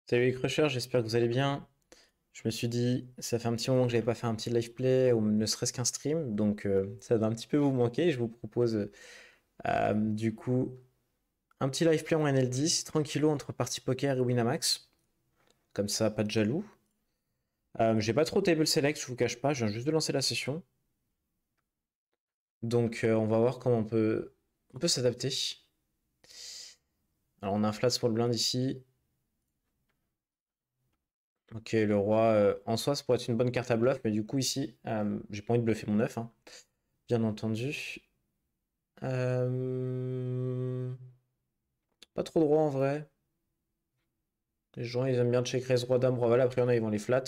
Salut les crushers, j'espère que vous allez bien. Je me suis dit, ça fait un petit moment que j'avais pas fait un petit live play ou ne serait-ce qu'un stream, donc ça va un petit peu vous manquer. Je vous propose du coup un petit live play en NL10, tranquillou entre partie poker et Winamax. Comme ça, pas de jaloux. J'ai pas trop table select, je vous cache pas, je viens juste de lancer la session. Donc on va voir comment on peut s'adapter. Alors on a un flat small blind ici. Ok, le roi, en soi, ça pourrait être une bonne carte à bluff, mais du coup ici, j'ai pas envie de bluffer mon 9, hein, bien entendu. Euh, Pas trop droit en vrai. Les gens ils aiment bien check raise roi dame roi valet. Après il y en a ils vont les flat.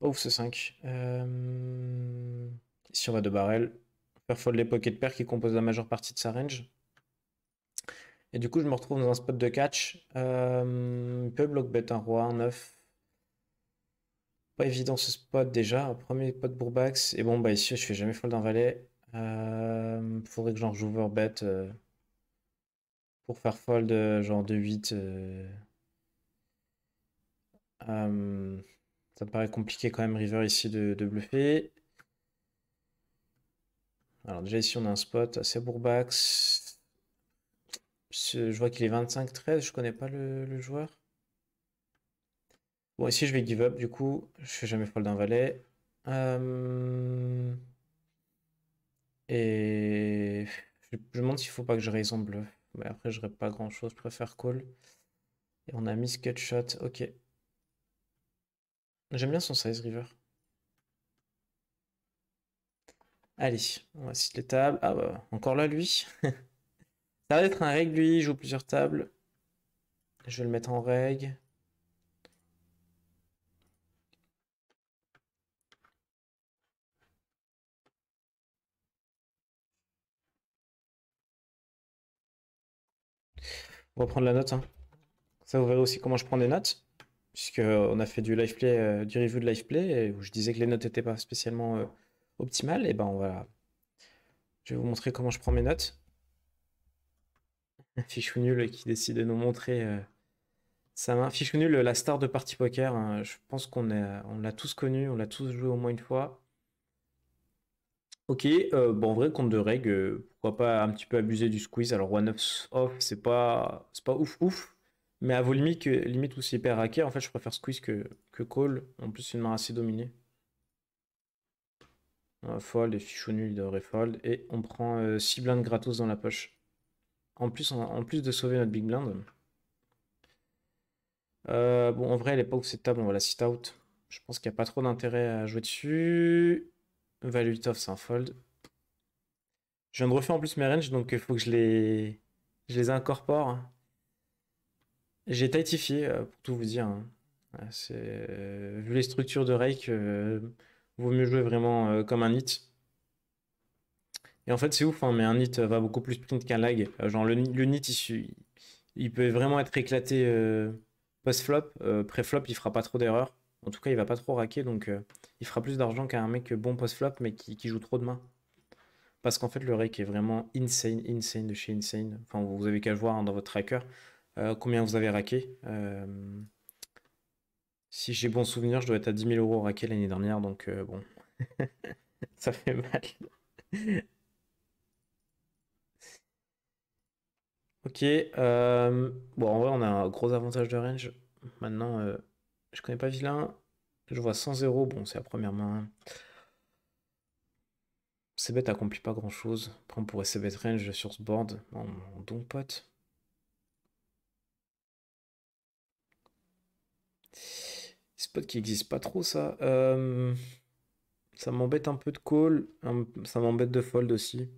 Oh, ouf, c'est 5. Ici on va de barrel. Faire fold les pocket pairs qui composent la majeure partie de sa range. Et du coup je me retrouve dans un spot de catch. Il peut block bet un roi, un 9. Pas évident ce spot déjà. Un premier pot bourbax. Et bon bah ici je fais jamais fold un valet. Faudrait que j'en joue overbet pour faire fold genre de 8. Euh, Ça me paraît compliqué quand même, River, ici, de bluffer. Alors déjà ici, on a un spot assez bourbax. Je vois qu'il est 25-13, je connais pas le joueur. Bon, ici, je vais give up, du coup. Je fais jamais fold d'un valet. Euh, Et je me demande s'il faut pas que je raise en bleu. Mais après, je pas grand-chose, je préfère call. Et on a mis cut shot, ok. J'aime bien son size, River. Allez, on va citer les tables. Ah bah, encore là, lui. Ça va être un reg, lui, il joue plusieurs tables. Je vais le mettre en reg. On va prendre la note, hein. Ça, vous verrez aussi comment je prends des notes. Puisqu'on a fait du live play, du review de live play, où je disais que les notes n'étaient pas spécialement optimales. Et ben voilà. Je vais vous montrer comment je prends mes notes. Un fichou nul qui décide de nous montrer sa main. Fichou nul, la star de Party Poker, hein. Je pense on l'a tous connu, on l'a tous joué au moins une fois. Ok, bon, en vrai, compte de règles, pourquoi pas un petit peu abuser du squeeze. Alors, one ups off, c'est pas ouf ouf, mais à vos limites, limite où c'est hyper raqué, en fait, je préfère squeeze que call. En plus, c'est une main assez dominée. Fold et fichou nul, il devrait fold. Et on prend 6 blindes gratos dans la poche. En plus de sauver notre big blind. Bon, en vrai, elle est pas ouf cette table, on va la sit out. Je pense qu'il n'y a pas trop d'intérêt à jouer dessus. Value it off, c'est un fold. Je viens de refaire en plus mes ranges, donc il faut que je les incorpore. J'ai tightifié, pour tout vous dire, hein. Vu les structures de rake, vaut mieux jouer vraiment comme un hit. Et en fait, c'est ouf, hein, mais un hit va beaucoup plus sprint qu'un lag. Genre, le nit, il peut vraiment être éclaté post-flop. Pré-flop, il fera pas trop d'erreurs. En tout cas, il va pas trop raquer, donc il fera plus d'argent qu'un mec bon post-flop, mais qui joue trop de mains. Parce qu'en fait, le rake est vraiment insane, insane de chez insane. Enfin, vous avez qu'à le voir, hein, dans votre tracker, combien vous avez raqué. Si j'ai bon souvenir, je dois être à 10 000 € raqué l'année dernière, donc bon, ça fait mal. Ok, bon, en vrai, on a un gros avantage de range. Maintenant, je connais pas vilain. Je vois 100-0, bon, c'est la première main. C-bet accomplit pas grand-chose. Après, on pourrait C-bet range sur ce board. En don pote. Spot qui existe pas trop, ça. Ça m'embête un peu de call. Ça m'embête de fold aussi.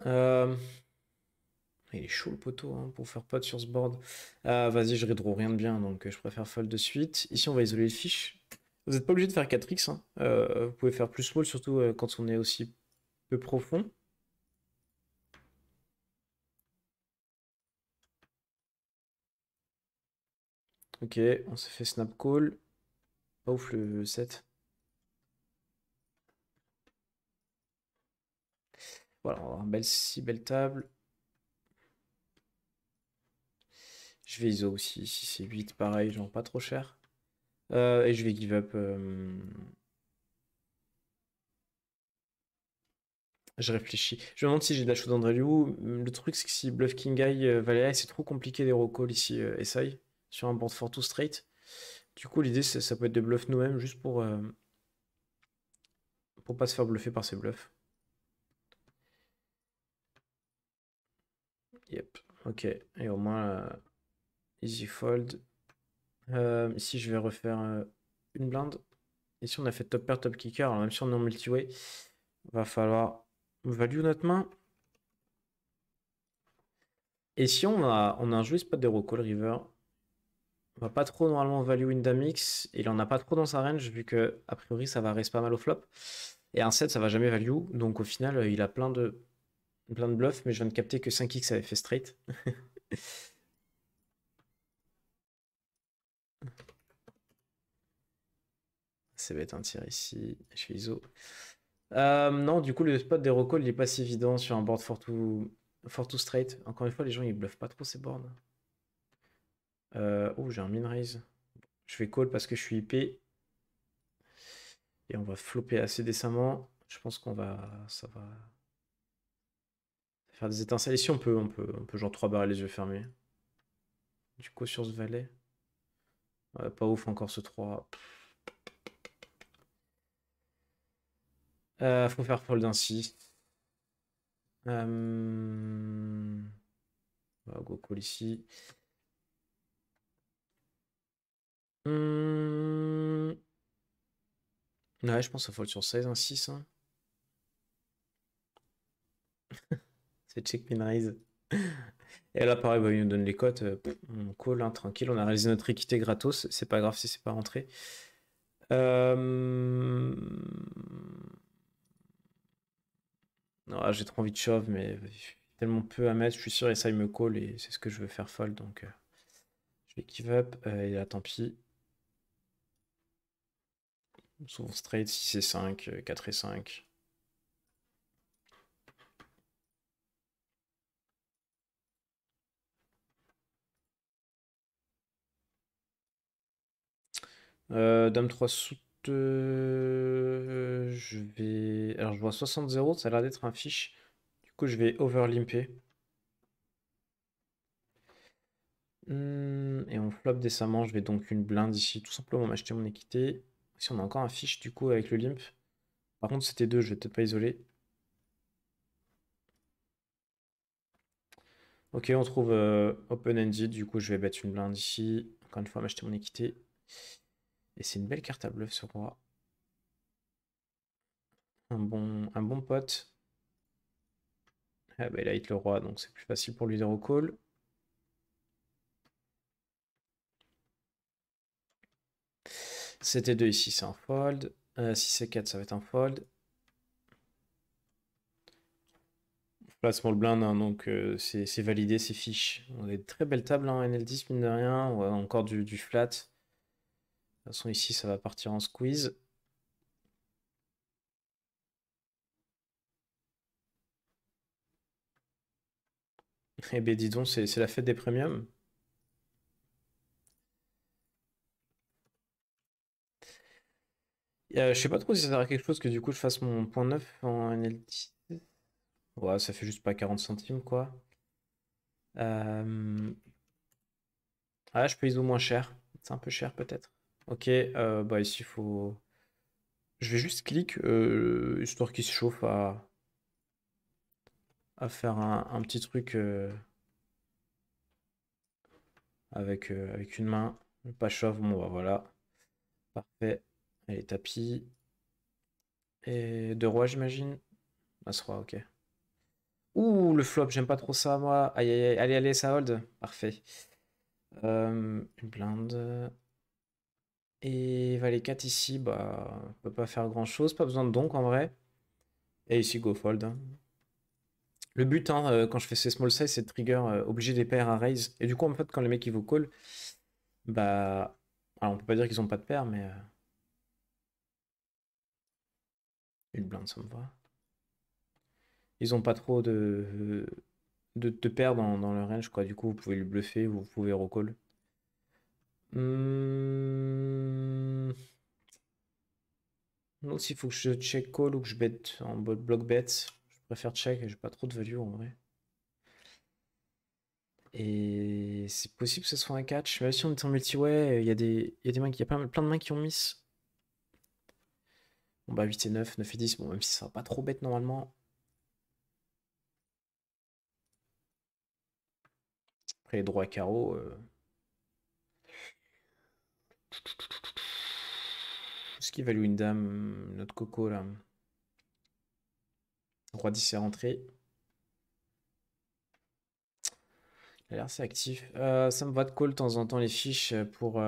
Euh, Il est chaud le poteau, hein, pour faire pot sur ce board. Ah, vas-y, je redraw rien de bien, donc je préfère fold de suite. Ici, on va isoler le fiche. Vous n'êtes pas obligé de faire 4x, hein. Vous pouvez faire plus small, surtout quand on est aussi peu profond. Ok, on s'est fait snap call. Pas ouf le 7. Voilà, on va avoir une belle, si belle table. Je vais ISO aussi. Si c'est 8, pareil, genre pas trop cher. Et je vais give up. Je réfléchis. Je me demande si j'ai de la chose d'André Liu. Le truc, c'est que si Bluff King Eye, Valet, c'est trop compliqué des recalls ici, SI, sur un board for two straight. Du coup, l'idée, ça peut être de bluff nous-mêmes juste pour pas se faire bluffer par ces bluffs. Yep. Ok. Et au moins, easy fold. Ici, je vais refaire une blinde. Ici, on a fait top pair, top kicker. Alors, même si on est en multi-way, va falloir value notre main. Et si on a un joli spot des recall river, on va pas trop normalement value Indamix. Il en a pas trop dans sa range, vu que, a priori, ça va reste pas mal au flop. Et un 7, ça va jamais value. Donc, au final, il a plein de bluffs, mais je viens de capter que 5x avait fait straight. C'est bête un tir ici. Je fais ISO. Non, du coup, le spot des recalls, il est pas si évident sur un board for two straight. Encore une fois, les gens, ils bluffent pas trop ces boards. Oh, j'ai un min raise. Je vais call parce que je suis IP. Et on va flopper assez décemment. Je pense ça va faire des étincelles. Ici, on peut genre 3 barres les yeux fermés. Du coup, sur ce valet. Ouais, pas ouf encore ce 3. Faut faire fold ainsi. On va go call ici. Hmm. Ouais, je pense que ça fold sur 16, un 6. Hein. C'est check min raise. Et là, pareil, bah, il nous donne les cotes. On call, hein, tranquille. On a réalisé notre équité gratos. C'est pas grave si c'est pas rentré. Ah, j'ai trop envie de shove, mais tellement peu à mettre. Je suis sûr, et ça, il me call et c'est ce que je veux faire fold. Donc, je vais give up. Et là, tant pis. Souvent straight, 6 et 5, 4 et 5. Dame 3 suit. Je vais. Alors, je vois 60-0, ça a l'air d'être un fiche. Du coup, je vais overlimper. Et on flop décemment. Je vais donc une blinde ici, tout simplement m'acheter mon équité. Si on a encore un fiche, du coup, avec le limp. Par contre, c'était 2, je vais peut-être pas isoler. Ok, on trouve open-ended. Du coup, je vais mettre une blinde ici. Encore une fois, m'acheter mon équité. Et c'est une belle carte à bluff, ce roi. Un bon pote. Ah bah, il a hit le roi, donc c'est plus facile pour lui de recall. C'était 2 ici, c'est un fold. Si c'est 4, ça va être un fold. Là, small blind, hein, donc c'est validé, c'est fiche. On a de très belles tables en NL10, mine de rien. On a encore du flat. De toute façon, ici, ça va partir en squeeze. Eh ben, dis donc, c'est la fête des premiums. Je sais pas trop si ça sert à quelque chose que du coup je fasse mon point 9 en NL10. Ouais, ça fait juste pas 40 centimes, quoi. Euh, Ah, je peux ISO moins cher. C'est un peu cher, peut-être. Ok, bah ici, il faut... Je vais juste clic, histoire qu'il se chauffe à faire un petit truc avec une main. Pas chauffe, bon, bah voilà. Parfait. Allez, tapis. Et deux rois, j'imagine. As roi, ok. Ouh, le flop, j'aime pas trop ça, moi. Aïe, aïe, aïe. Allez, allez, ça hold. Parfait. Une blinde. Et valet 4 ici, bah, on peut pas faire grand-chose. Pas besoin de donk, en vrai. Et ici, go fold. Hein. Le but, hein, quand je fais ces small size, c'est de trigger obligé des paires à raise. Et du coup, en fait, quand les mecs ils vous call, bah. Alors, on peut pas dire qu'ils ont pas de paires, mais. Une blinde, ça me va. Ils ont pas trop de. de paires dans le range, quoi. Du coup, vous pouvez le bluffer, vous pouvez recall. Hmm... Non, s'il faut que je check call ou que je bet en block bet, je préfère check, j'ai pas trop de value en vrai. Et c'est possible que ce soit un catch, même si on est en multi-way, il y a des mains, il y a plein de mains qui ont miss. Bon bah 8 et 9, 9 et 10, bon même si ça va pas trop bête normalement. Après les droits à carreau. Est-ce qu'il value une dame, notre coco là? Roi 10 est rentré. Il a l'air assez actif. Ça me va de call de temps en temps les fiches pour...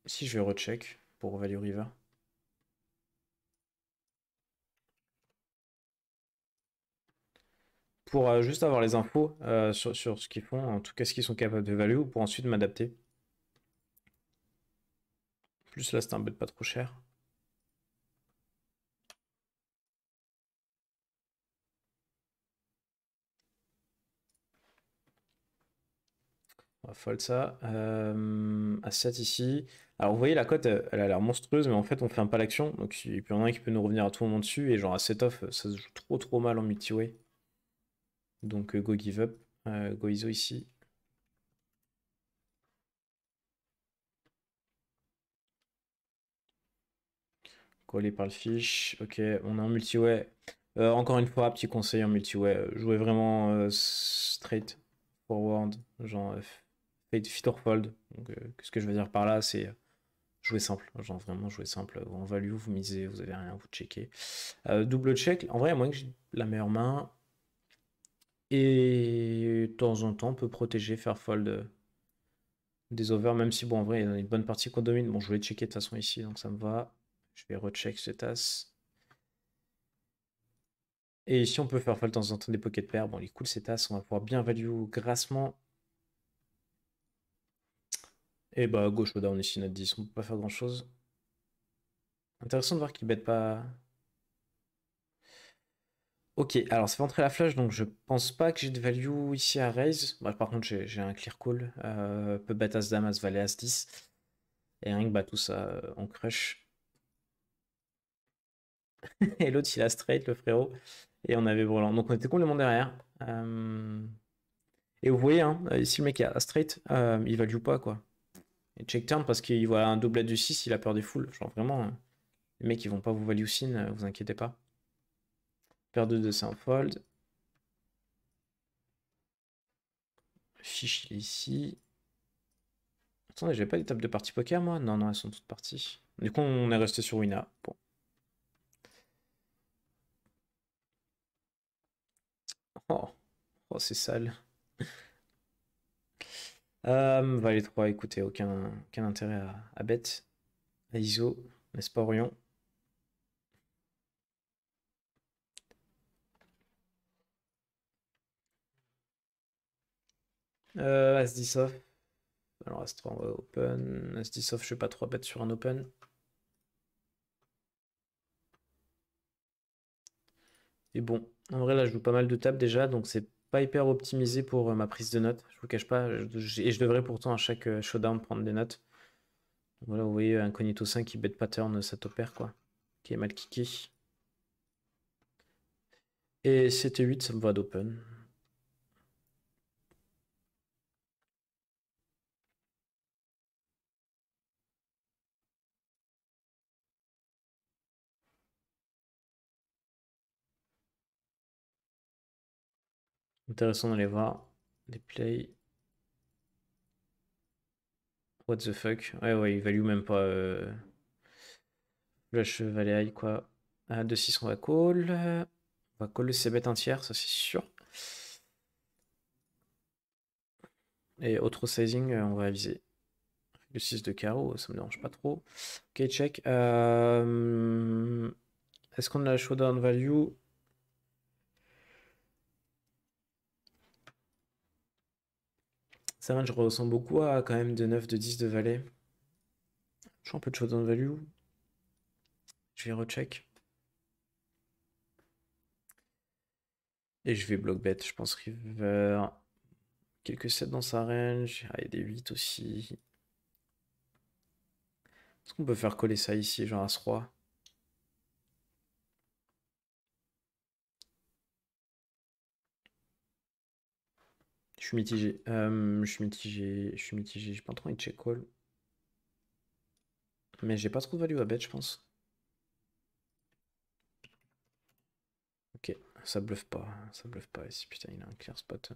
Si je vais recheck pour value river. Pour juste avoir les infos sur ce qu'ils font, en tout cas ce qu'ils sont capables de value, pour ensuite m'adapter. Plus là c'est un bet pas trop cher. On va fold ça. À 7 ici. Alors vous voyez la cote elle a l'air monstrueuse mais en fait on fait un pas l'action. Donc il peut y en a un qui peut nous revenir à tout moment dessus. Et genre à 7 off ça se joue trop mal en multi-way. Donc go give up. Go ISO ici. Collé par le fiche. Ok, on est en multi-way. Encore une fois, petit conseil en multi-way. Jouez vraiment straight forward. Genre fade fit or fold. Donc, ce que je veux dire par là, c'est jouer simple. Genre vraiment jouer simple. En value, vous misez, vous avez rien, vous checkez. Double check. En vrai, à moins que j'ai la meilleure main. Et de temps en temps, on peut protéger, faire fold des overs. Même si, bon, en vrai, il y a une bonne partie qu'on domine. Bon, je voulais checker de toute façon ici, donc ça me va. Je vais recheck cette as. Et ici, on peut faire fold de temps en temps des pocket pairs. Bon, les cool, ces tasses, on va pouvoir bien value grassement. Et bah, gauche showdown ici, notre 10, on peut pas faire grand chose. Intéressant de voir qu'il bête pas. Ok, alors ça fait entrer la flush, donc je pense pas que j'ai de value ici à raise. Bah, par contre, j'ai un clear call. Peut bet as dame, as valet, as 10. Et rien que bah, tout ça en crush. Et l'autre, il a straight, le frérot. Et on avait brelan. Donc on était complètement derrière. Et vous voyez, hein, ici le mec a straight, il value pas quoi. Et check turn parce qu'il voit un doublet du 6, il a peur des foules. Genre vraiment, les mecs ils vont pas vous value sin, vous inquiétez pas. Paire de 2 c'est un fold. Fiche il est ici. Attendez, j'avais pas des tables de partie poker moi? Non, non, elles sont toutes parties. Du coup, on est resté sur Wina. Bon. Oh, oh c'est sale. Valet 3, écoutez, aucun intérêt à bet. À ISO, n'est-ce pas Orion? As-10 off. Alors As-3 on va open. As-10 off, je fais pas 3 bêtes sur un open. Et bon, en vrai là je joue pas mal de tables déjà, donc c'est pas hyper optimisé pour ma prise de notes. Je vous cache pas, et je devrais pourtant à chaque showdown prendre des notes. Voilà, vous voyez Incognito 5 qui bet pattern sa top pair quoi. Qui est mal kické. Et 7 et 8 ça me va d'open. Intéressant d'aller voir les plays. What the fuck. Ouais, il value même pas flush valet high quoi. À 2-6 on va call. On va call le c-bet un tiers, ça c'est sûr. Et autre sizing, on va aviser. Le 6 de carreau, ça me dérange pas trop. Ok, check. Est-ce qu'on a la showdown value? Ça va, je ressens beaucoup à quand même de 9, de 10, de valet. Je suis un peu de showdown value. Je vais recheck. Et je vais block bet, je pense river. Quelques 7 dans sa range. Ah, il y a des 8 aussi. Est-ce qu'on peut faire coller ça ici, genre As-Roi? Je suis mitigé. Je suis mitigé. Je suis mitigé. J'ai pas trop envie de check call. Mais j'ai pas trop de value à bet, je pense. Ok, ça bluffe pas. Ça bluffe pas ici. Putain, il a un clear spot.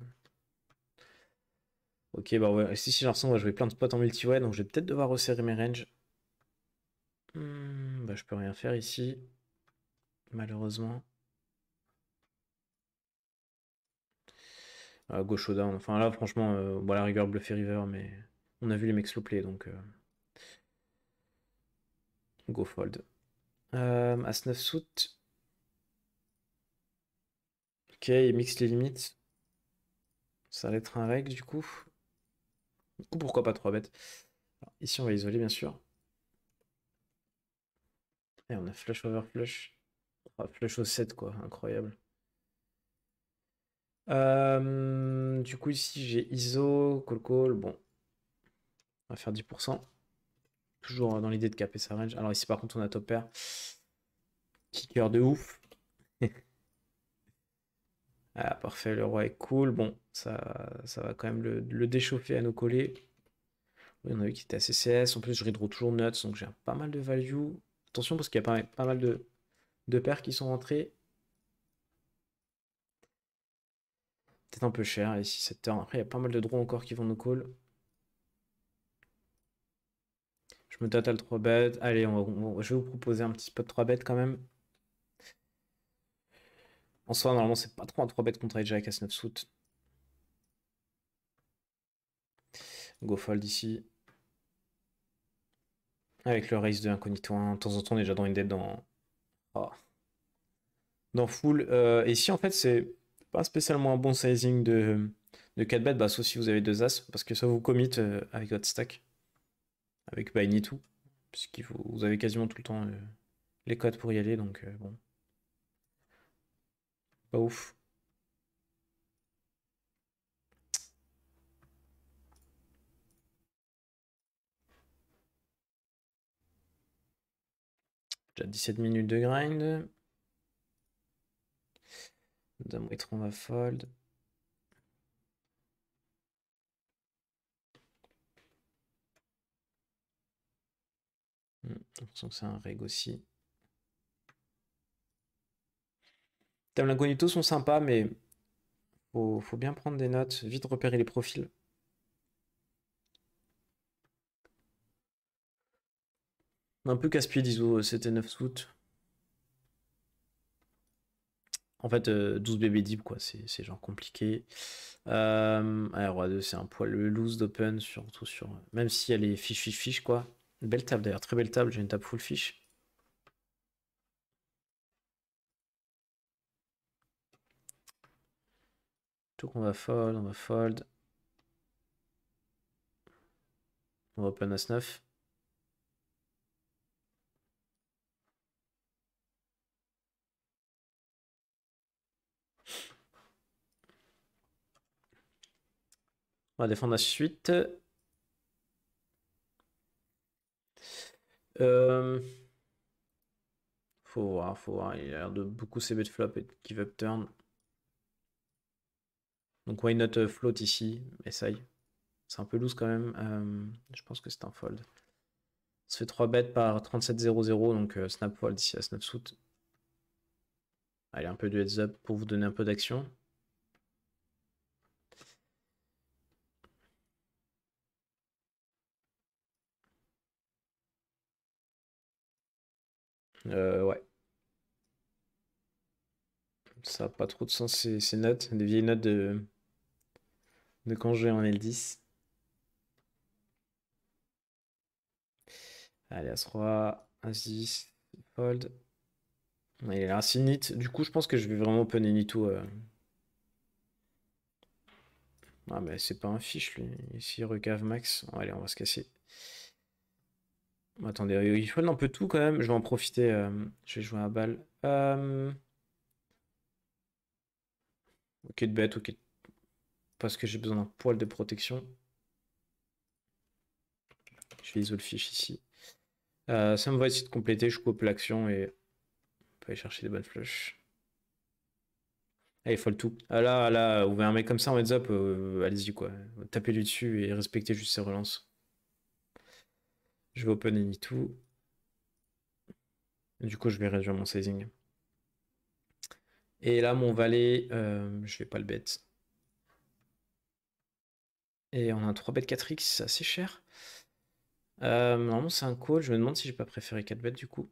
Ok, bah ouais. Si, j'ai l'impression qu'on va jouer plein de spots en multi-way. Donc je vais peut-être devoir resserrer mes ranges. Bah, je peux rien faire ici. Malheureusement. Go showdown. Enfin là, franchement, bon, à la rigueur, bluff et river. Mais on a vu les mecs slow play. Donc go fold. As 9 suit. Ok, il mixe les limites. Ça va être un règle du coup. Ou pourquoi pas 3 bêtes. Alors, ici, on va isoler bien sûr. Et on a flush over flush. Ah, flush au 7 quoi, incroyable. Du coup, ici, j'ai ISO, call call. Bon, on va faire 10%. Toujours dans l'idée de caper sa range. Alors ici, par contre, on a top pair. Kicker de ouf. Ah, parfait, le roi est cool. Bon, ça va quand même le déchauffer à nous coller. Oui, on a vu qu'il était assez CS. En plus, je redraw toujours nuts, donc j'ai pas mal de value. Attention, parce qu'il y a pas mal de paires qui sont rentrées. Peut-être un peu cher, ici, cette turn. Après, il y a pas mal de draws encore qui vont nous call. Je me tâte à le 3 bet. Allez, je vais vous proposer un petit spot 3 bet quand même. En soi, normalement, c'est pas trop un 3 bet contre hijack à 9 suit. Go fold ici. Avec le raise de incognito 1. De temps en temps, on est déjà dans une dette oh, dans full. Et ici, en fait, c'est pas spécialement un bon sizing de 4 bet, bah, sauf si vous avez 2 as, parce que ça vous commit avec votre stack. Avec Baini tout. Puisque vous avez quasiment tout le temps les codes pour y aller, donc bon. Pas ouf. Déjà 17 minutes de grind. Dame on va fold. J'ai l'impression que c'est un reg aussi. Dame l'incognito sont sympas, mais faut bien prendre des notes, vite repérer les profils. Un peu casse-pied d'ISO, c'était 9 août. En fait, 12 bébés deep, quoi, c'est genre compliqué. Allez, roi 2, c'est un poil loose d'open, surtout sur. Même si elle est fiche, quoi. Belle table d'ailleurs, très belle table, j'ai une table full fiche. Tout qu'on va fold, on va fold. On va open As-9. On va défendre As-8. Euh, faut voir. Il a l'air de beaucoup CB de flop et de give up turn. Donc why not float ici, essaye. C'est un peu loose quand même. Je pense que c'est un fold. Ça fait 3 bêtes par 37,00, donc snap fold ici à snap suit. Allez, un peu de heads up pour vous donner un peu d'action. Ouais. Ça n'a pas trop de sens ces notes. Des vieilles notes de quand je jouais en L10. Allez, As-Roi, As-10, fold. Il est là, Sinit. Du coup, je pense que je vais vraiment open Nito. Ah, mais c'est pas un fiche, lui. Ici, recave max. Bon, allez, on va se casser. Attendez, il fold un peu tout quand même. Je vais en profiter. Je vais jouer à balle. Ok de bête, ok. Parce que j'ai besoin d'un poil de protection. Je vais isoler le fiche ici. Ça me va essayer de compléter, je coupe l'action et on peut aller chercher des bonnes flushs. Allez, fold tout. Là, vous voyez un mec comme ça en heads up, allez-y quoi. Tapez-lui dessus et respectez juste ses relances. Je vais open any tout. Du coup, je vais réduire mon sizing. Et là, mon valet, je vais pas le bet. Et on a un 3 bet 4x, c'est assez cher. Normalement, c'est un call. Je me demande si j'ai pas préféré 4 bet du coup.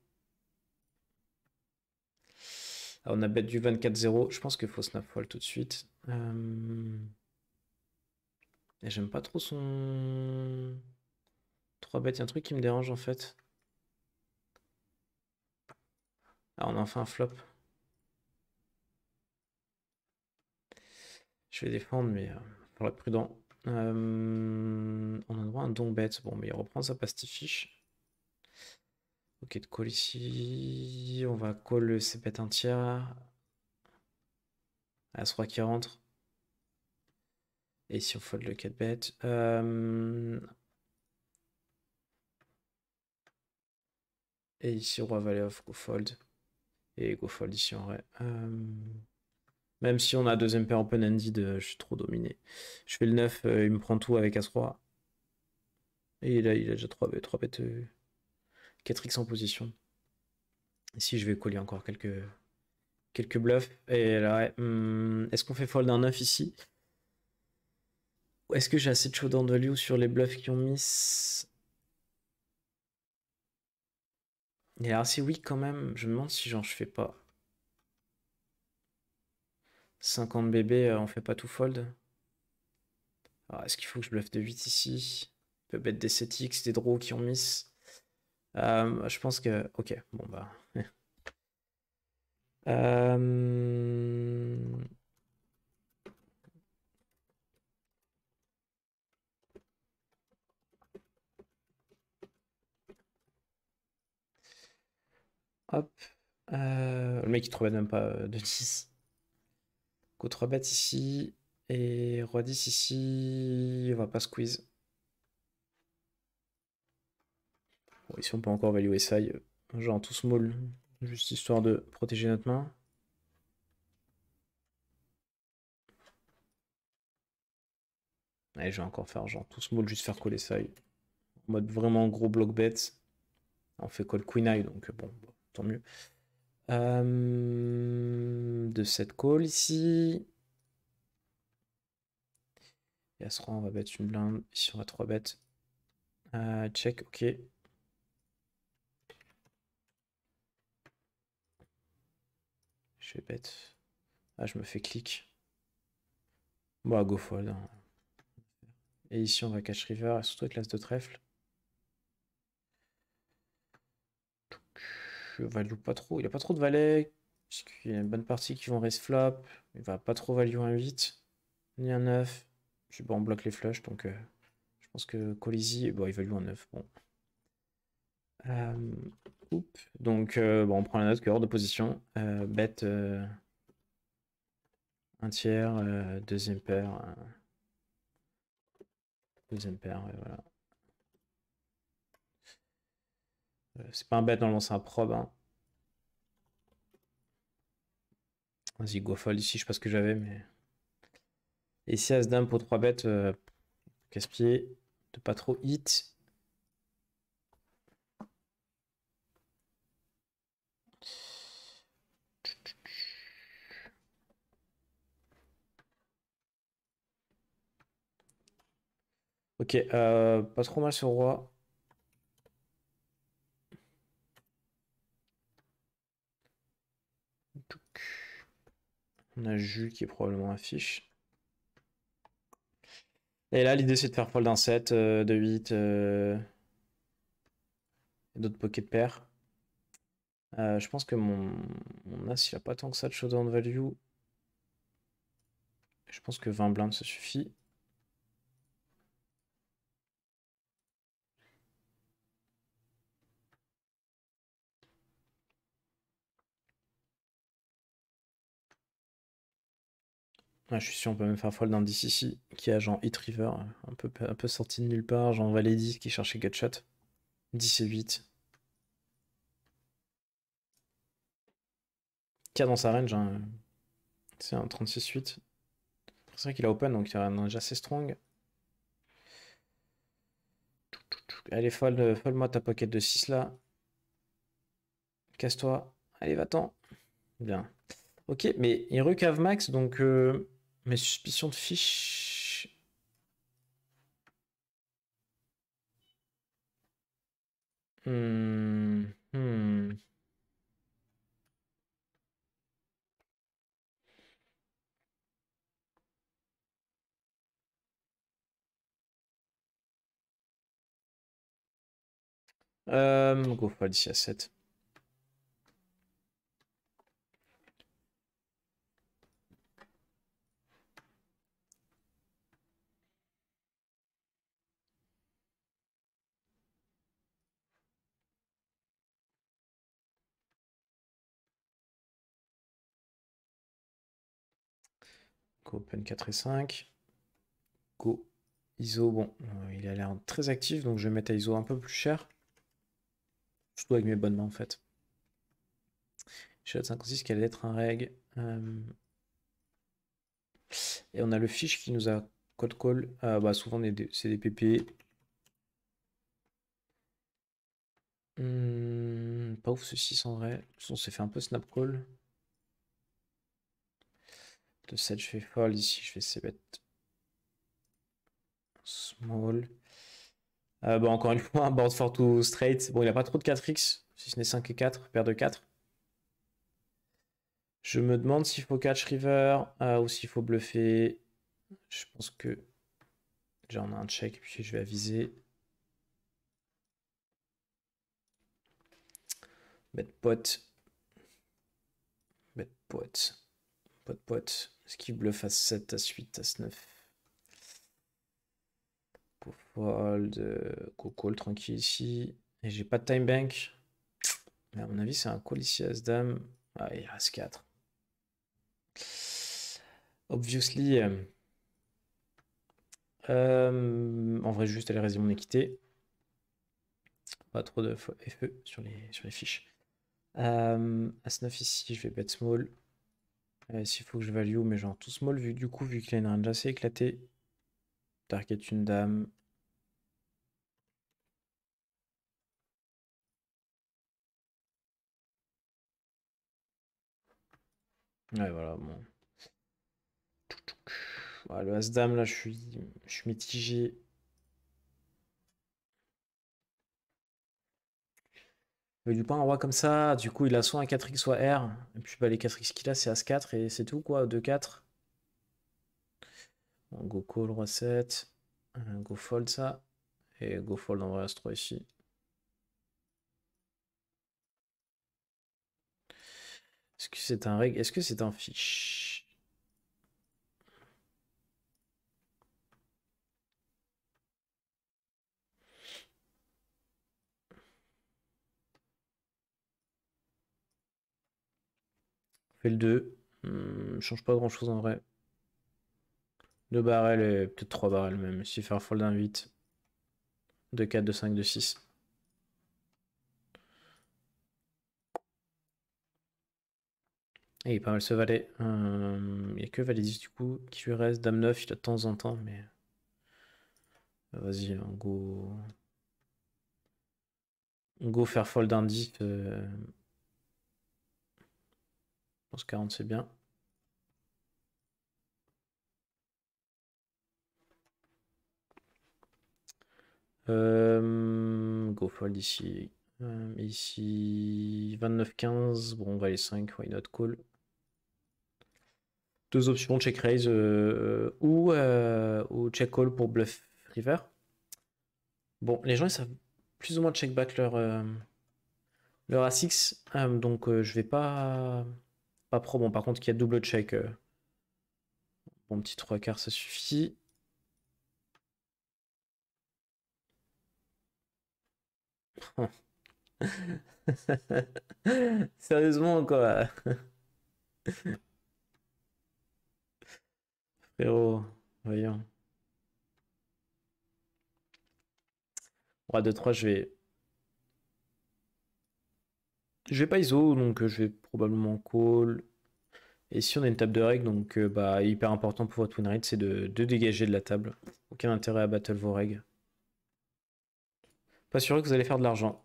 Ah, on a bet du 24-0. Je pense qu'il faut snap fold tout de suite. Et j'aime pas trop son 3 bet. Il y a un truc qui me dérange en fait. Ah, on a enfin un flop. Je vais défendre, mais faut être prudent. On a droit à un don bet. Bon, mais il reprend sa pastifiche. Ok, de call ici. On va call ses bêtes un tiers. As-roi qui rentre. Et ici, on fold le 4 bet. Et ici, roi valet off, go fold. Et go fold ici en vrai. Même si on a deuxième paire open-ended, je suis trop dominé. Je fais le 9, il me prend tout avec As-Roi. Et là, il a déjà 3 bêtes 4x en position. Ici, je vais coller encore quelques bluffs. Et là, ouais, est-ce qu'on fait fold un 9 ici? Ou est-ce que j'ai assez de showdown value sur les bluffs qui ont miss? Il est assez weak quand même. Je me demande si genre je fais pas 50 bébés, on fait pas tout fold. Alors, est-ce qu'il faut que je bluffe de 8 ici? Il peut bête des 7x, des draws qui ont miss. Je pense que... Ok, bon bah... Euh, Hop. Le mec il trouvait même pas de 10. Go 3 bêtes ici. Et roi 10 ici. On va pas squeeze. Bon, ici on peut encore value SI. Genre tout small. Juste histoire de protéger notre main. Allez, je vais encore faire genre tout small, juste faire call SI. En mode vraiment gros block bet. On fait call queen eye, donc bon, tant mieux. De cette call ici. Et à ce rang, on va mettre une blinde. Ici, on va 3 bêtes. Check, ok. Je vais bet. Ah, je me fais clic. Bon, go fold, hein. Et ici, on va cash river, et surtout avec l'as de trèfle. Je value pas trop. Il a pas trop de valets. Puisqu'il y a une bonne partie qui vont raise flop. Il va pas trop value un 8. Ni un 9. Je suis bon, on bloque les flushs, donc je pense que Colisi, bon, il value un 9. Bon. Donc, bon, on prend la note que hors de position. Bet un tiers, deuxième paire. Deuxième paire, ouais, voilà. C'est pas un bet, normalement, c'est un probe, hein. Vas-y, go fold ici, je sais pas ce que j'avais, mais. Et ici, As-Dame pour 3 bêtes, casse-pied, de pas trop hit. Ok, pas trop mal sur roi. On a Jus qui est probablement affiche. Et là, l'idée c'est de faire fold un 7, de 8, et d'autres pocket pairs. Je pense que mon as, il a pas tant que ça de showdown value. Je pense que 20 blindes, ça suffit. Ah, je suis sûr, on peut même faire fold d'un 10 ici, qui a genre Hit River, un peu sorti de nulle part, genre Valet 10 qui cherchait Gutshot. 10 et 8. Qui a dans sa range, hein. C'est un 36-8. C'est vrai qu'il a open, donc il y a un range assez strong. Allez, fold-moi ta pocket de 6 là. Casse-toi. Allez, va-t'en. Bien. Ok, mais il recave max, donc mes suspicions de fiche. Hmm, hmm. Go fold ici à 7. Go open 4 et 5. Go ISO, bon, il a l'air très actif, donc je vais mettre à ISO un peu plus cher. Surtout avec mes bonnes mains en fait. Shot 56 qui allait être un reg. Et on a le fiche qui nous a code call. Bah souvent c'est des PP. Pas ouf ce 6 en vrai. On s'est fait un peu snap call. De 7 je fais fold, ici je fais c-bet. Small. Bah encore une fois, un board for two straight. Bon, il a pas trop de 4x, si ce n'est 5 et 4, paire de 4. Je me demande s'il faut catch river ou s'il faut bluffer. Je pense que déjà on a un check, puis je vais aviser. Bet pot. Bet pot. Pot pot. Est-ce qu'il bluffe à 7, à 8, à 9? Go fold. Go call tranquille ici. Et j'ai pas de time bank. Mais à mon avis, c'est un call ici, As-Dame. Ah, il reste 4. Obviously. En vrai, juste aller réaliser mon équité. Pas trop de FE sur les fiches. As-9 ici, je vais bet small. S'il faut que je value, mais genre tout small, vu du coup, vu qu'il a une range assez éclatée. Target une dame. Ouais, voilà, bon. Ouais, le As-Dame, là, je suis mitigé. Il veut pas un roi comme ça, du coup, il a soit un 4x, soit R. Et puis, bah, les 4x qu'il a, c'est As-4 et c'est tout, quoi, 2-4. Bon, go call, roi 7. Go fold, ça. Et go fold en vrai As-3 ici. Est-ce que c'est un reg? Est-ce que c'est un fiche? On fait le 2. Change pas grand chose en vrai. 2 barrels et peut-être 3 barrels même. Si faire fold un 8. 2 4, 2 5, 2 6. Et il est pas mal ce valet. Il n'y a que valet 10 du coup qui lui reste. Dame 9, il a de temps en temps, mais. Vas-y, go faire fold un 10. Je pense 40 c'est bien. Go fold ici. Ici, 29-15. Bon, on va les 5. Why not call. Deux options, check raise ou check call pour bluff river. Bon, les gens ils savent plus ou moins check back leur A6. Donc je vais pas pro. Bon, par contre, qu'il y a double check. Bon, petit 3 quarts, ça suffit. Sérieusement, quoi. Frérot, voyons. Roi 2-3, je vais pas ISO, donc je vais probablement call. Et si on a une table de règles, donc bah, hyper important pour votre win rate, c'est de dégager de la table. Aucun intérêt à battle vos règles. Pas sûr que vous allez faire de l'argent.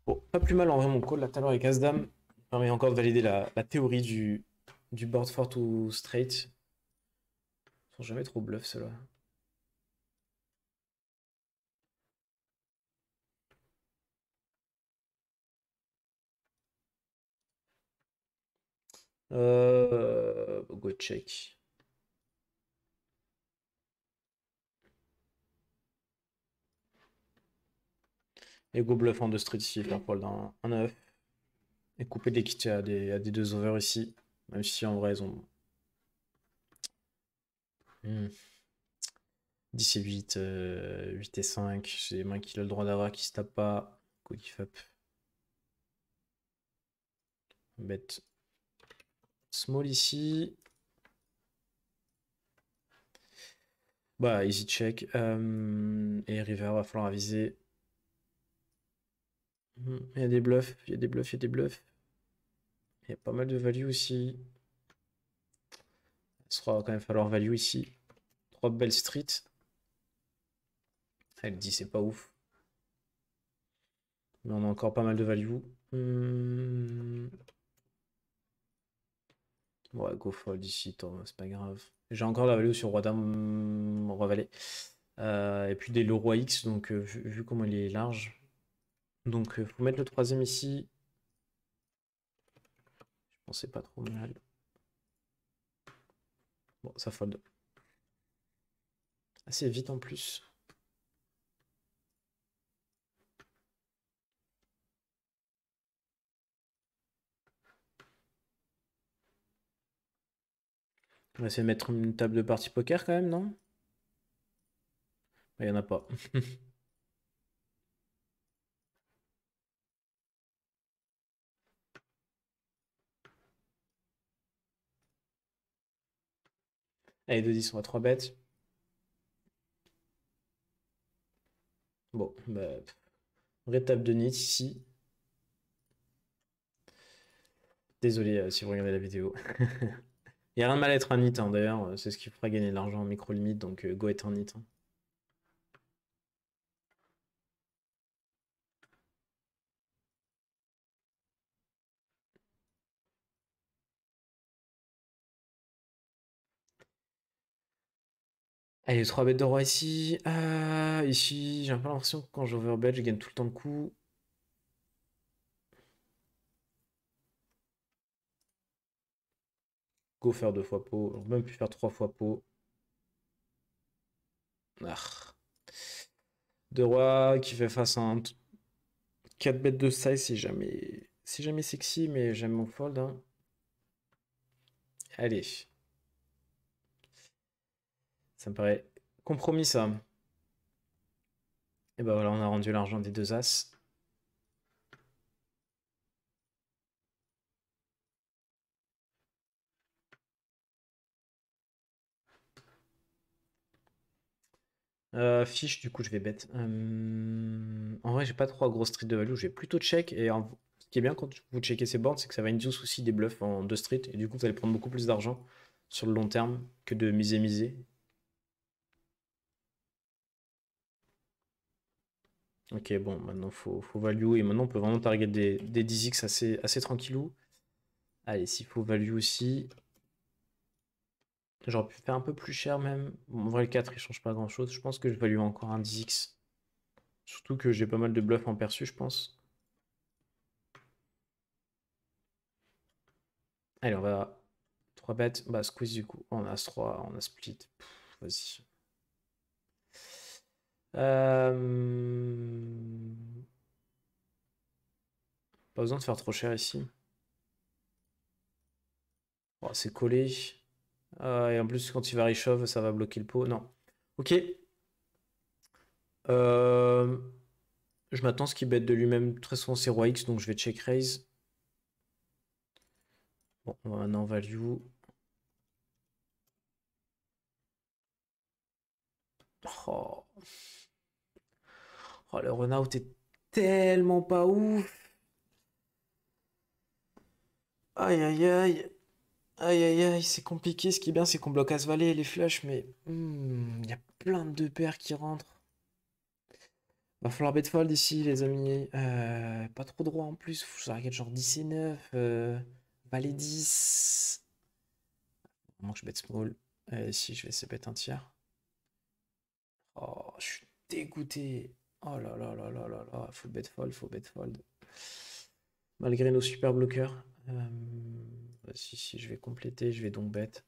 Bon, pas plus mal en vrai mon call là tout à l'heure avec As-Dame. Permet encore de valider la théorie du board fort ou straight. Ils sont jamais trop bluff ceux-là. Go check. Et go bluff en 2 street ici, faire fold un 9. Et couper des kits à des 2 over ici. Même si en vrai ils ont. 10 et 8, 8 et 5. J'ai des mains qu'il a le droit d'avoir qui se tapent pas. Go give up. Bet small ici. Bah, easy check. Et river, va falloir aviser. Il y a des bluffs, il y a des bluffs, il y a des bluffs. Il y a pas mal de value aussi. Il sera quand même falloir value ici. 3 belles streets. Elle dit c'est pas ouf. Mais on a encore pas mal de value. Ouais, go fold ici, c'est pas grave. J'ai encore la value sur roi dame, roi valet. Et puis des le roi X, donc vu comment il est large. Donc faut mettre le troisième ici. Je pensais pas trop mal. Bon, ça fold. Assez vite en plus. On va essayer de mettre une table de partie poker quand même, non? Il y en a pas. Allez, 2-10, on va 3 bêtes. Bon, bah, vraie table de nit ici. Désolé si vous regardez la vidéo. Il n'y a rien de mal à être un nit, hein, d'ailleurs. C'est ce qui fera gagner de l'argent en micro-limite, donc go être un nit. Hein. Allez, 3 bêtes de roi ici. Ici, j'ai un peu l'impression que quand j'overbet, je gagne tout le temps le coup. Go faire 2 fois pot. On peut même plus faire 3 fois pot. Ah. De roi qui fait face à un 4 bêtes de size, c'est jamais sexy, mais j'aime mon fold. Hein. Allez. Ça me paraît compromis ça. Et bah voilà, on a rendu l'argent des 2 as. Fiche, du coup, je vais bet. En vrai, j'ai pas 3 grosses streets de value. Je vais plutôt check. Et ce qui est bien quand vous checkez ces boards, c'est que ça va induce aussi des bluffs en 2 streets. Et du coup, vous allez prendre beaucoup plus d'argent sur le long terme que de miser. Ok, bon, maintenant faut value. Et maintenant, on peut vraiment target des 10x assez tranquillou. Allez, s'il faut value aussi. J'aurais pu faire un peu plus cher même. Bon, en vrai, le 4 il change pas grand chose. Je pense que je value encore un 10x. Surtout que j'ai pas mal de bluffs en perçu, je pense. Allez, on va 3 bêtes. Bah, squeeze du coup. On a As-3, on a split. Vas-y. Pas besoin de faire trop cher ici. Oh, c'est collé. Et en plus, quand il va reshove, ça va bloquer le pot. Non. Ok. Euh, Je m'attends à ce qu'il bête de lui-même très souvent c'est roi X, donc je vais check raise. Bon, on va maintenant value. Oh, oh, le run-out est tellement pas ouf. Aïe aïe aïe. Aïe aïe aïe, c'est compliqué. Ce qui est bien, c'est qu'on bloque As-Valet et les flashs, mais il y a plein de deux paires qui rentrent. Va falloir bet fold ici, les amis. Pas trop droit en plus. Faut que je regarde genre 10 et 9. Valet 10. Vraiment que je bet small. Ici, je vais essayer de bet un tiers. Oh, je suis dégoûté. Oh là là là là là là. Faut bet fold, faut bet fold. Malgré nos super bloqueurs. Si, je vais compléter, je vais donc bet.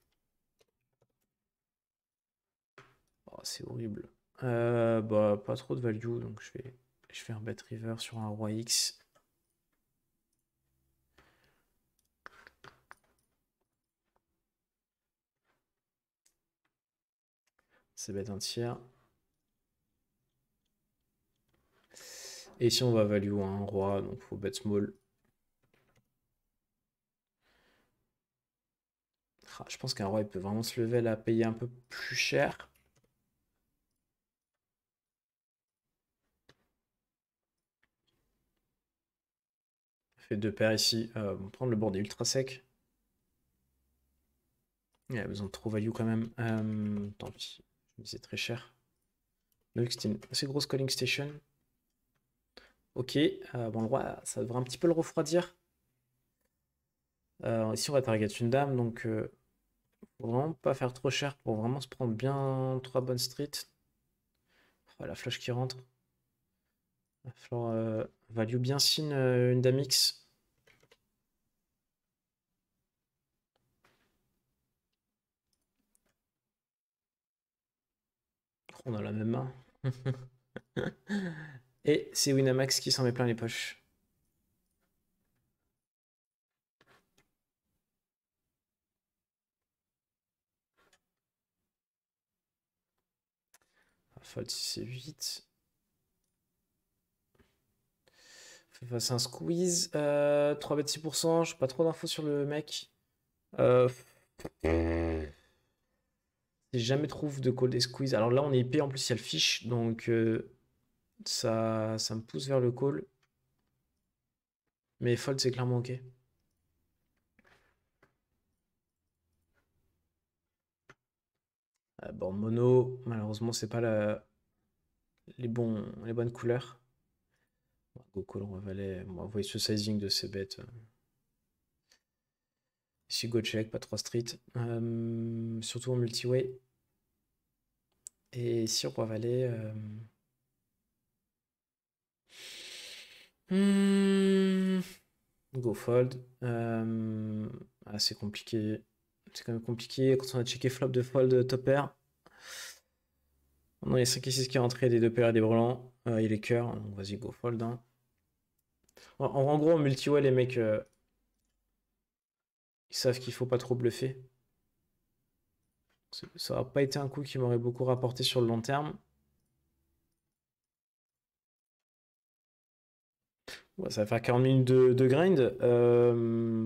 Oh, c'est horrible. Bah, pas trop de value, donc je vais un bet river sur un roi X. C'est bet un tiers. Et ici, on va value un roi, donc faut bet small. Ah, je pense qu'un roi, il peut vraiment se lever à payer un peu plus cher. Fait deux paires ici. On va prendre le board est ultra sec. Il a besoin de trop value quand même. Tant pis. C'est très cher. Donc c'était une assez grosse calling station. Ok. Bon, le roi, ça devrait un petit peu le refroidir. Ici, on va target une dame, donc faut vraiment pas faire trop cher pour vraiment se prendre bien trois bonnes streets. Oh, la flush qui rentre. Il va falloir value bien sin une dame X. Oh, on a la même main. Et c'est Winamax qui s'en met plein les poches. Fold 6 et 8. Fait face à un squeeze. 3 bêtes 6%. Je n'ai pas trop d'infos sur le mec. Si jamais trouve de call des squeeze. Alors là, on est épais. En plus, il y a le fish. Donc ça me pousse vers le call. Mais fold, c'est clairement ok. Bon, mono, malheureusement, c'est pas les bonnes couleurs. Go call, on va envoyer ce sizing de ces bêtes. Ici, go check, pas 3 street. Surtout en multi-way. Et ici, roi valet. Go fold. C'est compliqué. C'est quand même compliqué quand on a checké flop de fold top pair. Non, il y a 5 et 6 qui est rentré, des deux paires et des brelans. Il est cœur, donc vas-y, go fold. Hein. En gros, en multi-way, les mecs, ils savent qu'il faut pas trop bluffer. Ça n'a pas été un coup qui m'aurait beaucoup rapporté sur le long terme. Ouais, ça va faire 40 minutes de grind.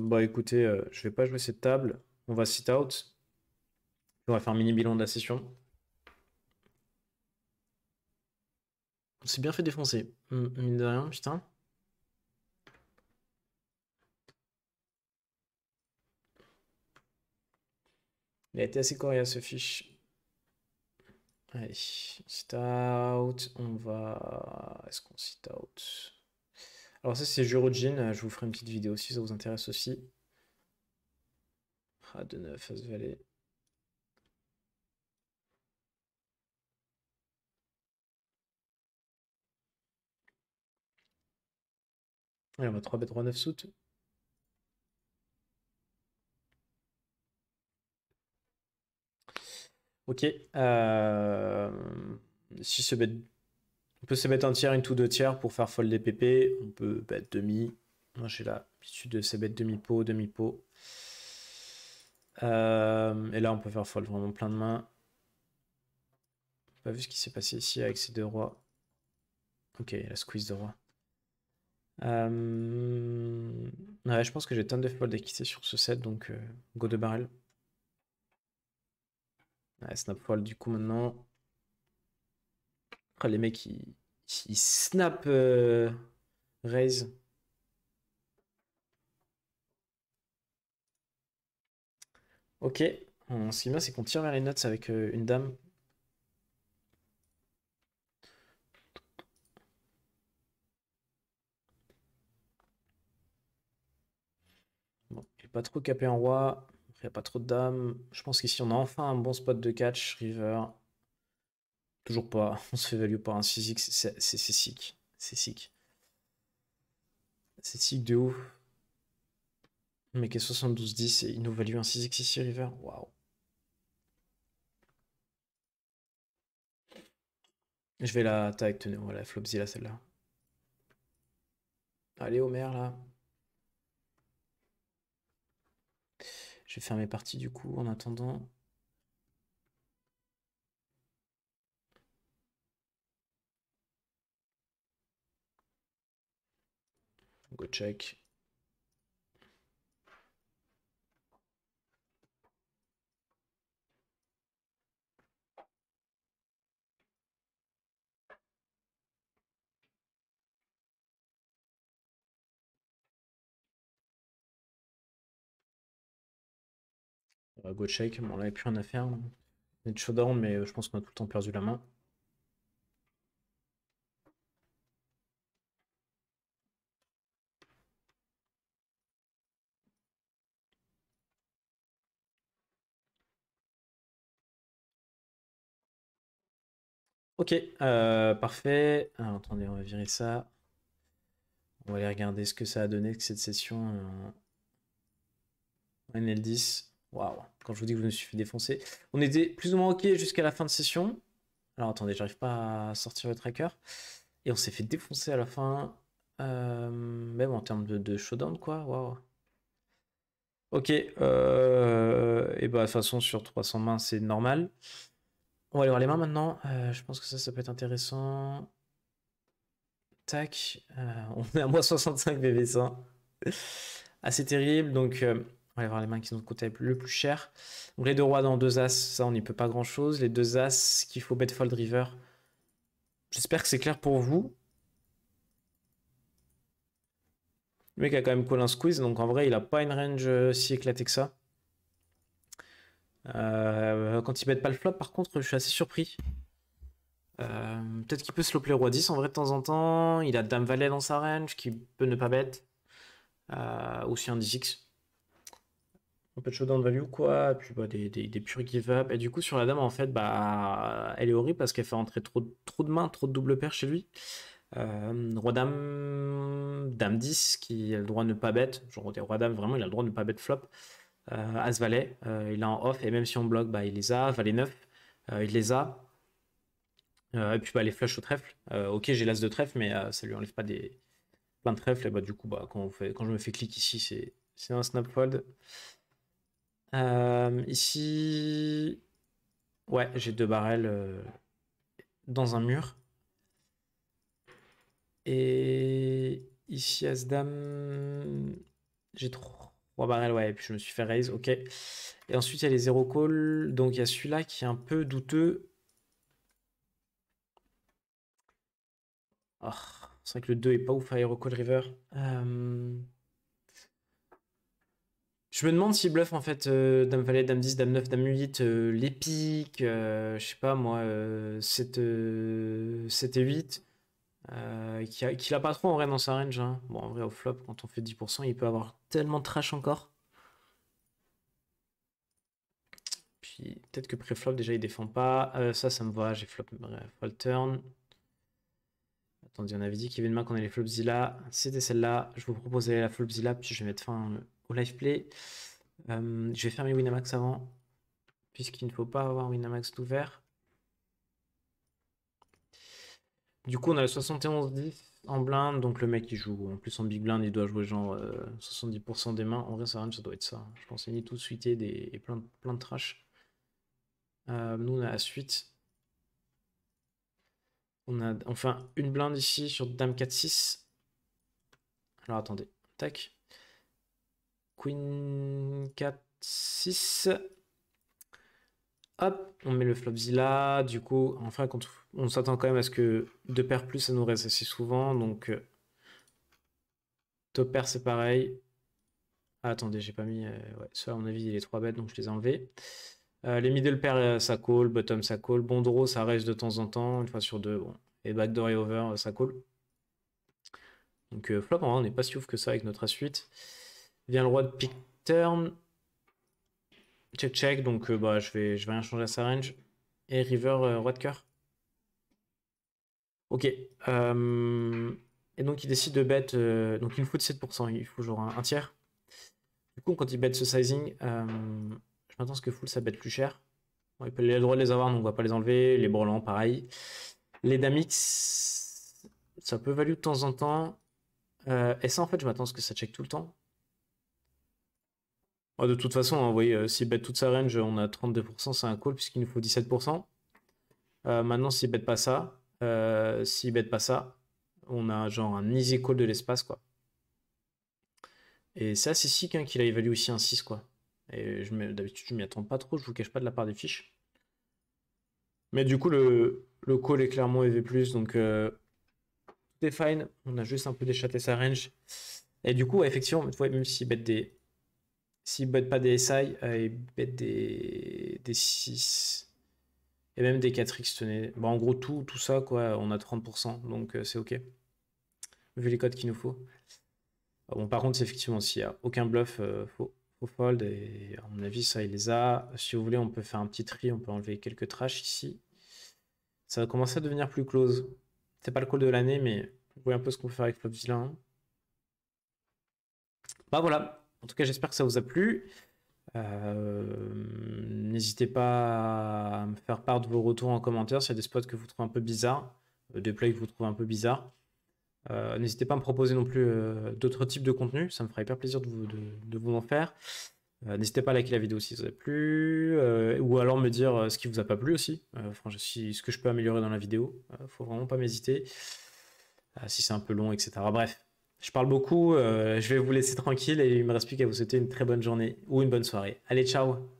Bah écoutez, je vais pas jouer cette table. On va sit out. On va faire un mini bilan de la session. On s'est bien fait défoncer. Mine de rien, putain. Il a été assez coriace ce fiche. Allez, sit out. On va. Est-ce qu'on sit out? Alors, ça, c'est Jurojin. Je vous ferai une petite vidéo si ça vous intéresse aussi. Ah, de 9, face valet. Allez, on va 3 bet 3 9 soute. Ok. Si se bet... On peut se mettre un tiers, une tout deux tiers pour faire fold des PP. On peut bet demi. Moi, j'ai l'habitude de se bet demi-pot, demi-pot. Et là, on peut faire fold vraiment plein de mains. Pas vu ce qui s'est passé ici avec ces deux rois. Ok, la squeeze de roi. Ouais, je pense que j'ai tonne de fold et sur ce set, donc go de barrel. Ouais, snap fold du coup maintenant. Après, les mecs, ils snap raise. Ok, ce qui est bien, c'est qu'on tire vers les nuts avec une dame. Bon, il n'est pas trop capé en roi. Il n'y a pas trop de dames. Je pense qu'ici, on a enfin un bon spot de catch. River. Toujours pas. On se fait value par un 6x. C'est sick. C'est sick. C'est sick de ouf. Mais qui est 72-10 et il nous value un 6x ici, River. Waouh. Je vais la tag, tenez, on va la flopzilla celle-là. Allez, Homer, là. Je vais faire mes parties du coup en attendant. Go check. Go check. Bon, là, il n'y a plus rien à faire. On est de showdown, mais je pense qu'on a tout le temps perdu la main. Ok, parfait. Alors, attendez, on va virer ça. On va aller regarder ce que ça a donné cette session en NL10. Waouh, quand je vous dis que je me suis fait défoncer. On était plus ou moins ok jusqu'à la fin de session. Alors attendez, j'arrive pas à sortir le tracker. Et on s'est fait défoncer à la fin. Même en termes de showdown, quoi. Waouh. Ok, et bah de toute façon sur 300 mains c'est normal. On va aller voir les mains maintenant. Je pense que ça peut être intéressant. Tac, on est à moins 65 BV100. Assez terrible, donc on va aller voir les mains qui nous coûtent le plus cher. Donc les deux rois dans deux as, ça on n'y peut pas grand chose. Les deux as qu'il faut bet fold river. J'espère que c'est clair pour vous. Le mec a quand même call un squeeze, donc en vrai il a pas une range si éclatée que ça. Quand il bet pas le flop, par contre, je suis assez surpris. Peut-être qu'il peut slope les rois 10 en vrai de temps en temps. Il a dame valet dans sa range qui peut ne pas bet. Aussi un 10x. Un peu de showdown value quoi. Et puis bah, des purs give up. Et du coup, sur la dame, en fait, bah, elle est horrible parce qu'elle fait entrer trop de mains, trop de double paires chez lui. Roi dame, dame 10 qui a le droit de ne pas bet. Genre des roi dame, vraiment, il a le droit de ne pas bet flop. As valet, il a en off. Et même si on bloque, bah, il les a. Valet 9, il les a. Et puis bah, les flushs au trèfle. Ok, j'ai l'as de trèfle, mais ça lui enlève pas plein de trèfle. Et bah, du coup, bah, quand je me fais clic ici, c'est un snap fold. Ici, ouais, j'ai deux barrels dans un mur. Et ici, As-Dame, j'ai trois barrels, ouais, et puis je me suis fait raise, ok. Et ensuite, il y a les zéro call. Donc, il y a celui-là qui est un peu douteux. Oh, c'est vrai que le 2 est pas ouf à Hero Call River. Je me demande s'il bluff en fait Dame Valet, Dame 10, Dame 9, Dame 8, les piques, je sais pas moi, 7, 7 et 8, qu'il a pas trop en vrai dans sa range. Hein. Bon, en vrai, au flop, quand on fait 10%, il peut avoir tellement de trash encore. Puis peut-être que pré-flop, déjà, il défend pas. Ça me va, j'ai flop, fold turn. Attendez, on avait dit qu'il y avait une main qu'on allait flopzilla. C'était celle-là. Je vous proposais la flopzilla, puis je vais mettre fin au live play. Je vais faire mes Winamax avant, puisqu'il ne faut pas avoir Winamax d'ouvert. Du coup, on a le 71-10 en blind, donc le mec il joue en plus en big blind, il doit jouer genre 70% des mains. En vrai, ça doit être ça. Je pense qu'il est tout suité et plein de trash. Nous, on a la suite. On fait une blinde ici sur Dame 4-6. Alors attendez. Tac. Queen 4-6. Hop, on met le flop là. Du coup, enfin, on s'attend quand même à ce que 2 paires plus, ça nous reste assez souvent. Donc, top pair, c'est pareil. Ah, attendez, j'ai pas mis. Ouais, ça, à mon avis, il est 3 bêtes, donc je les ai enlevés. Les middle pairs, ça call. Bottom, ça call. Bon draw, ça reste de temps en temps, une fois sur deux. Bon. Et backdoor et over, ça call. Donc, flop, en vrai, on n'est pas si ouf que ça avec notre A8. Vient le roi de pick turn. Check, check. Donc, bah, je vais rien changer à sa range. Et river, roi de cœur. Ok. Et donc, il décide de bet. Donc, il nous faut de 7%. Il faut genre un tiers. Du coup, quand il bet ce sizing, je m'attends à ce que full ça bet plus cher. Bon, il a le droit de les avoir, donc on va pas les enlever. Les brelans, pareil. Les dames X, ça peut value de temps en temps. Et ça, en fait, je m'attends à ce que ça check tout le temps. De toute façon, hein, vous voyez, s'il bet toute sa range, on a 32%, c'est un call, puisqu'il nous faut 17%. Maintenant, s'il bet pas ça, on a genre un easy call de l'espace, quoi. Et c'est assez sick hein, qu'il a évalué aussi un 6, quoi. Et d'habitude, je m'y attends pas trop, je vous cache pas de la part des fiches. Mais du coup, le call est clairement EV+, donc tout est fine. On a juste un peu déchaté sa range. Et du coup, effectivement, même s'il bet pas des SI, il bet des 6 et même des 4X, tenez. Bon, en gros, tout ça, quoi, on a 30%, donc c'est OK. Vu les codes qu'il nous faut. Bon, par contre, effectivement, s'il n'y a aucun bluff, faut fold. Et à mon avis, ça, il les a. Si vous voulez, on peut faire un petit tri. On peut enlever quelques trash ici. Ça va commencer à devenir plus close. C'est pas le call de l'année, mais vous voyez un peu ce qu'on peut faire avec Flopzilla. Hein. Bah voilà. En tout cas, j'espère que ça vous a plu. N'hésitez pas à me faire part de vos retours en commentaire s'il y a des spots que vous trouvez un peu bizarres, des plays que vous trouvez un peu bizarres. N'hésitez pas à me proposer non plus d'autres types de contenus, ça me fera hyper plaisir de vous en faire. N'hésitez pas à liker la vidéo si ça vous a plu, ou alors me dire ce qui vous a pas plu aussi, franchement, ce que je peux améliorer dans la vidéo, faut vraiment pas m'hésiter, si c'est un peu long, etc. Bref, je parle beaucoup, je vais vous laisser tranquille et il me reste plus qu'à vous souhaiter une très bonne journée ou une bonne soirée. Allez, ciao!